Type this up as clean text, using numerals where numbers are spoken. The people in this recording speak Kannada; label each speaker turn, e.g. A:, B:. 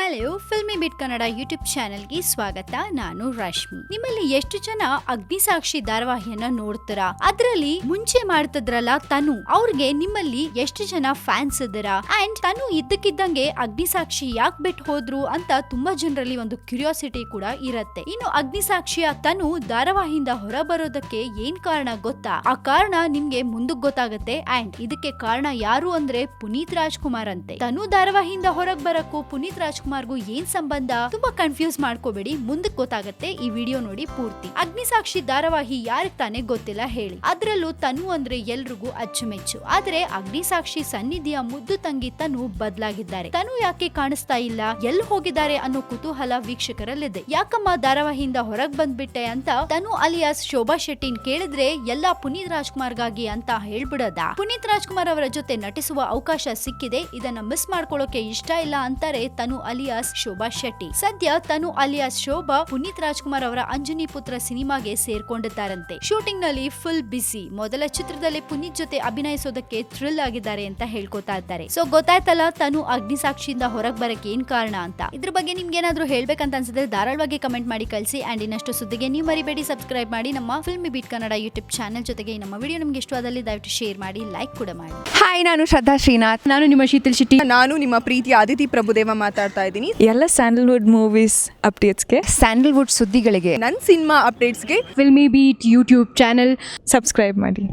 A: ಹಲೋ, ಫಿಲ್ಮಿ ಬಿಟ್ ಕನ್ನಡ ಯೂಟ್ಯೂಬ್ ಚಾನೆಲ್ಗೆ ಸ್ವಾಗತ. ನಾನು ರಶ್ಮಿ. ನಿಮ್ಮಲ್ಲಿ ಎಷ್ಟು ಜನ ಅಗ್ನಿಸಾಕ್ಷಿ ಧಾರಾವಾಹಿಯನ್ನ ನೋಡ್ತೀರಾ? ಅದ್ರಲ್ಲಿ ಮುಂಚೆ ಮಾಡ್ತಿದ್ರಲ್ಲ ತನು, ಅವ್ರಿಗೆ ನಿಮ್ಮಲ್ಲಿ ಎಷ್ಟು ಜನ ಫ್ಯಾನ್ಸ್ ಇದ್ದೀರಾ? ಅಂಡ್ ತನು ಇದ್ದಕ್ಕಿದ್ದಂಗೆ ಅಗ್ನಿಸಾಕ್ಷಿ ಯಾಕೆ ಬಿಟ್ಟು ಹೋದ್ರು ಅಂತ ತುಂಬಾ ಜನರಲ್ಲಿ ಒಂದು ಕ್ಯೂರಿಯಾಸಿಟಿ ಕೂಡ ಇರತ್ತೆ. ಇನ್ನು ಅಗ್ನಿಸಾಕ್ಷಿಯ ತನು ಧಾರಾವಾಹಿಯಿಂದ ಹೊರ ಬರೋದಕ್ಕೆ ಏನ್ ಕಾರಣ ಗೊತ್ತಾ? ಆ ಕಾರಣ ನಿಮ್ಗೆ ಮುಂದಕ್ಕೆ ಗೊತ್ತಾಗತ್ತೆ. ಅಂಡ್ ಇದಕ್ಕೆ ಕಾರಣ ಯಾರು ಅಂದ್ರೆ ಪುನೀತ್ ರಾಜ್ಕುಮಾರ್ ಅಂತೆ. ತನು ಧಾರಾವಾಹಿಯಿಂದ ಹೊರಗ್ ಬರಕ್ಕೂ ಪುನೀತ್ ರಾಜ್ಕುಮಾರ್ಗೂ ಏನ್ ಸಂಬಂಧ? ತುಂಬಾ ಕನ್ಫ್ಯೂಸ್ ಮಾಡ್ಕೋಬೇಡಿ, ಮುಂದಕ್ಕೆ ಗೊತ್ತಾಗತ್ತೆ. ಈ ವಿಡಿಯೋ ನೋಡಿ ಪೂರ್ತಿ. ಅಗ್ನಿಸಾಕ್ಷಿ ಧಾರಾವಾಹಿ ಯಾರಿಗ್ ತಾನೇ ಗೊತ್ತಿಲ್ಲ ಹೇಳಿ. ಅದ್ರಲ್ಲೂ ತನು ಅಂದ್ರೆ ಎಲ್ರಿಗೂ ಅಚ್ಚುಮೆಚ್ಚು. ಆದ್ರೆ ಅಗ್ನಿಸಾಕ್ಷಿ ಸನ್ನಿಧಿಯ ಮುದ್ದು ತಂಗಿ ತನು ಬದಲಾಗಿದ್ದಾರೆ. ತನು ಯಾಕೆ ಕಾಣಿಸ್ತಾ ಇಲ್ಲ, ಎಲ್ಲಿ ಹೋಗಿದ್ದಾರೆ ಅನ್ನೋ ಕುತೂಹಲ ವೀಕ್ಷಕರಲ್ಲಿದೆ. ಯಾಕಮ್ಮ ಧಾರಾವಾಹಿಯಿಂದ ಹೊರಗ್ ಬಂದ್ಬಿಟ್ಟೆ ಅಂತ ತನು ಅಲಿಯಾಸ್ ಶೋಭಾ ಶೆಟ್ಟಿನ್ ಕೇಳಿದ್ರೆ ಎಲ್ಲಾ ಪುನೀತ್ ರಾಜ್ಕುಮಾರ್ಗಾಗಿ ಅಂತ ಹೇಳ್ಬಿಡದ. ಪುನೀತ್ ರಾಜ್ಕುಮಾರ್ ಅವರ ಜೊತೆ ನಟಿಸುವ ಅವಕಾಶ ಸಿಕ್ಕಿದೆ, ಇದನ್ನ ಮಿಸ್ ಮಾಡ್ಕೊಳ್ಳೋಕೆ ಇಷ್ಟ ಇಲ್ಲ ಅಂತಾರೆ ತನು ಅಲಿಯಾಸ್ ಶೋಭಾ ಶೆಟ್ಟಿ. ಸದ್ಯ ತನು ಅಲಿಯಾಸ್ ಶೋಭಾ ಪುನೀತ್ ರಾಜ್ಕುಮಾರ್ ಅವರ ಅಂಜನಿ ಪುತ್ರ ಸಿನಿಮಾಗೆ ಸೇರ್ಕೊಂಡಿದ್ದಾರಂತೆ. ಶೂಟಿಂಗ್ ನಲ್ಲಿ ಫುಲ್ ಬಿಸಿ. ಮೊದಲ ಚಿತ್ರದಲ್ಲಿ ಪುನೀತ್ ಜೊತೆ ಅಭಿನಯಿಸೋದಕ್ಕೆ ಥ್ರಿಲ್ ಆಗಿದ್ದಾರೆ ಅಂತ ಹೇಳ್ಕೊತಾ ಇದ್ದಾರೆ. ಸೊ ಗೊತ್ತಾಯ್ತಲ್ಲ ತನು ಅಗ್ನಿಸಾಕ್ಷಿಯಿಂದ ಹೊರಗ್ ಬರಕ್ಕೆ ಏನ್ ಕಾರಣ ಅಂತ. ಇದ್ರ ಬಗ್ಗೆ ನಿಮ್ಗೆ ಏನಾದ್ರೂ ಹೇಳ್ಬೇಕಂತ ಅನ್ಸಿದ್ರೆ ಧಾರಾಳವಾಗಿ ಕಮೆಂಟ್ ಮಾಡಿ ಕಳಿಸಿ. ಅಂಡ್ ಇನ್ನಷ್ಟು ಸುದ್ದಿಗೆ ನೀವು ಮರಿಬೇಡಿ ಸಬ್ಸ್ಕ್ರೈಬ್ ಮಾಡಿ ನಮ್ಮ Filmi Beat Kannada YouTube channel. ಜೊತೆಗೆ ನಮ್ಮ ವಿಡಿಯೋ ನಿಮ್ಗೆ ಇಷ್ಟವಾದಲ್ಲಿ ದಯವಿಟ್ಟು ಶೇರ್ ಮಾಡಿ, ಲೈಕ್ ಕೂಡ ಮಾಡಿ.
B: ಹಾಯ್, ನಾನು ಶ್ರದ್ಧಾ ಶ್ರೀನಾಥ್.
C: ನಾನು ನಿಮ್ಮ ಶೀತಲ್ ಶೆಟ್ಟಿ.
D: ನಾನು ನಿಮ್ಮ ಪ್ರೀತಿಯ ಅದಿತಿ ಪ್ರಭುದೇವ ಮಾತಾಡ್ತಾ ಇದ್ದೀನಿ.
E: ಎಲ್ಲ ಸ್ಯಾಂಡಲ್ವುಡ್ ಮೂವೀಸ್ ಅಪ್ಡೇಟ್ಸ್ಗೆ,
B: ಸ್ಯಾಂಡಲ್ವುಡ್ ಸುದ್ದಿಗಳಿಗೆ,
D: ನನ್ನ ಸಿನಿಮಾ ಅಪ್ಡೇಟ್ಸ್ಗೆ
C: Filmibeat YouTube channel
E: subscribe ಮಾಡಿ.